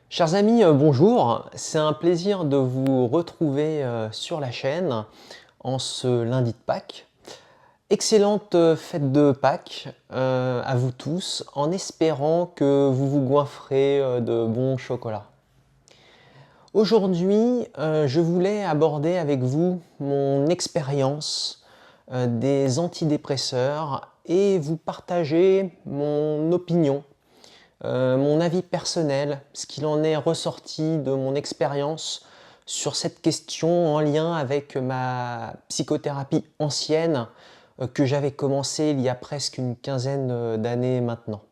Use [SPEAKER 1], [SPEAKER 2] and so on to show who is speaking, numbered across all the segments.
[SPEAKER 1] Chers amis, bonjour. C'est un plaisir de vous retrouver sur la chaîne en ce lundi de Pâques. Excellente fête de Pâques à vous tous, en espérant que vous vous goinfrez de bons chocolats. Aujourd'hui, je voulais aborder avec vous mon expérience des antidépresseurs et vous partager mon opinion, mon avis personnel, ce qu'il en est ressorti de mon expérience sur cette question en lien avec ma psychothérapie ancienne que j'avais commencé il y a presque une quinzaine d'années maintenant.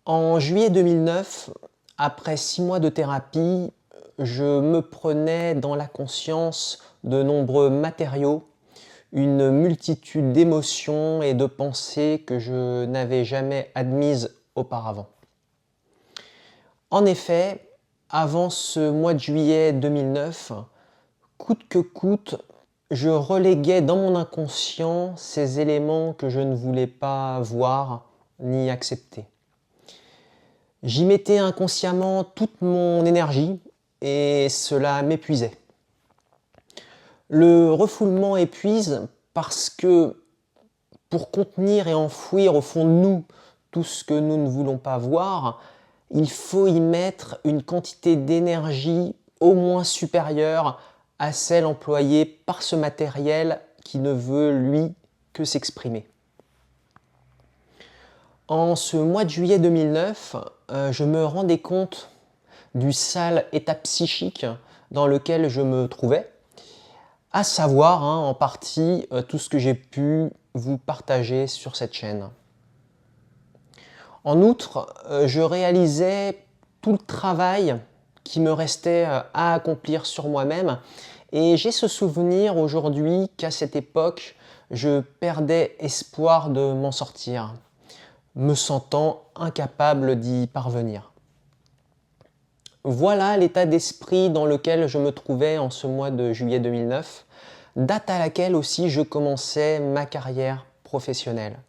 [SPEAKER 1] En juillet 2009, après 6 mois de thérapie, je me prenais dans la conscience de nombreux matériaux, une multitude d'émotions et de pensées que je n'avais jamais admises auparavant. En effet, avant ce mois de juillet 2009, coûte que coûte, je reléguais dans mon inconscient ces éléments que je ne voulais pas voir ni accepter. J'y mettais inconsciemment toute mon énergie et cela m'épuisait. Le refoulement épuise parce que pour contenir et enfouir au fond de nous tout ce que nous ne voulons pas voir, il faut y mettre une quantité d'énergie au moins supérieure à celle employée par ce matériel qui ne veut, lui, que s'exprimer. En ce mois de juillet 2009, je me rendais compte du sale état psychique dans lequel je me trouvais, à savoir en partie tout ce que j'ai pu vous partager sur cette chaîne. En outre, je réalisais tout le travail qui me restait à accomplir sur moi-même et j'ai ce souvenir aujourd'hui qu'à cette époque, je perdais espoir de m'en sortir, me sentant incapable d'y parvenir. Voilà l'état d'esprit dans lequel je me trouvais en ce mois de juillet 2009, date à laquelle aussi je commençais ma carrière professionnelle.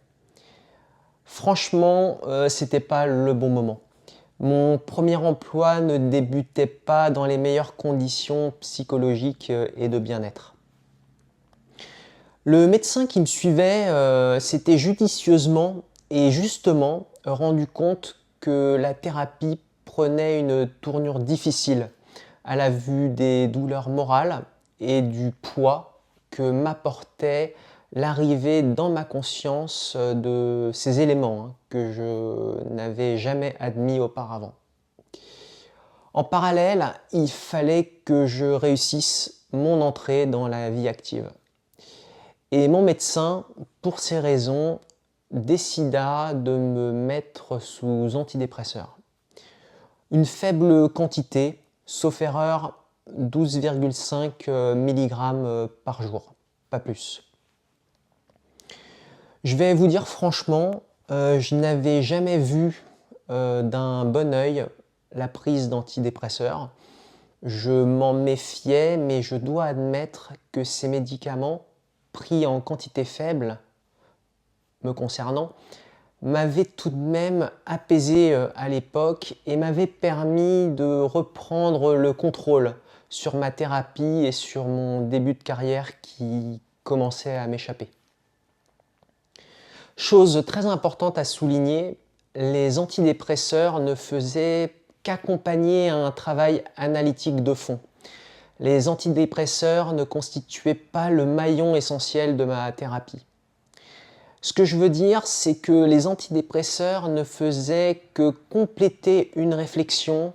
[SPEAKER 1] Franchement, c'était pas le bon moment. Mon premier emploi ne débutait pas dans les meilleures conditions psychologiques et de bien-être. Le médecin qui me suivait s'était judicieusement et justement rendu compte que la thérapie prenait une tournure difficile à la vue des douleurs morales et du poids que m'apportait l'arrivée dans ma conscience de ces éléments que je n'avais jamais admis auparavant. En parallèle, il fallait que je réussisse mon entrée dans la vie active. Et mon médecin, pour ces raisons, décida de me mettre sous antidépresseur. Une faible quantité, sauf erreur, 12,5 mg par jour, pas plus. Je vais vous dire franchement, je n'avais jamais vu d'un bon œil la prise d'antidépresseurs. Je m'en méfiais, mais je dois admettre que ces médicaments, pris en quantité faible, me concernant, m'avaient tout de même apaisé à l'époque et m'avaient permis de reprendre le contrôle sur ma thérapie et sur mon début de carrière qui commençait à m'échapper. Chose très importante à souligner, les antidépresseurs ne faisaient qu'accompagner un travail analytique de fond. Les antidépresseurs ne constituaient pas le maillon essentiel de ma thérapie. Ce que je veux dire, c'est que les antidépresseurs ne faisaient que compléter une réflexion,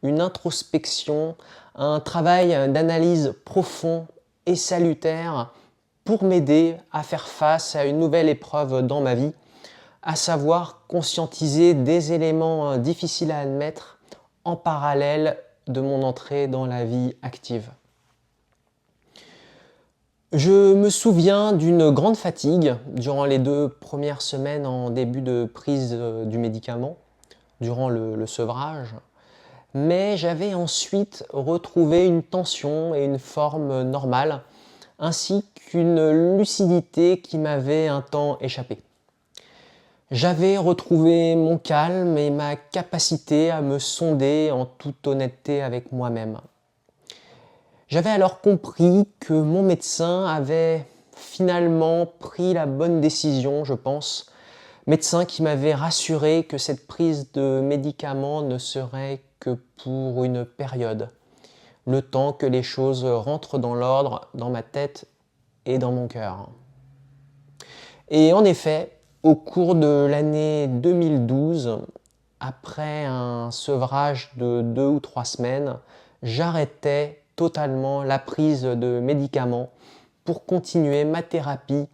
[SPEAKER 1] une introspection, un travail d'analyse profond et salutaire pour m'aider à faire face à une nouvelle épreuve dans ma vie, à savoir conscientiser des éléments difficiles à admettre en parallèle de mon entrée dans la vie active. Je me souviens d'une grande fatigue durant les 2 premières semaines en début de prise du médicament, durant le sevrage, mais j'avais ensuite retrouvé une tension et une forme normale, ainsi qu'une lucidité qui m'avait un temps échappé. J'avais retrouvé mon calme et ma capacité à me sonder en toute honnêteté avec moi-même. J'avais alors compris que mon médecin avait finalement pris la bonne décision, je pense. Médecin qui m'avait rassuré que cette prise de médicaments ne serait que pour une période, le temps que les choses rentrent dans l'ordre dans ma tête et dans mon cœur. Et en effet, au cours de l'année 2012, après un sevrage de 2 ou 3 semaines, j'arrêtais totalement la prise de médicaments pour continuer ma thérapie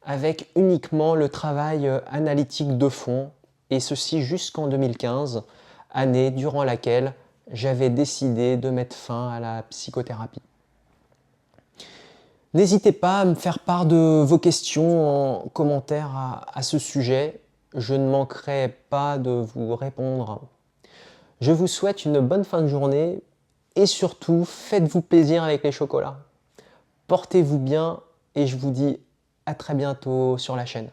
[SPEAKER 1] avec uniquement le travail analytique de fond, et ceci jusqu'en 2015, année durant laquelle j'avais décidé de mettre fin à la psychothérapie. N'hésitez pas à me faire part de vos questions en commentaire à ce sujet. Je ne manquerai pas de vous répondre. Je vous souhaite une bonne fin de journée et surtout, faites-vous plaisir avec les chocolats. Portez-vous bien et je vous dis à très bientôt sur la chaîne.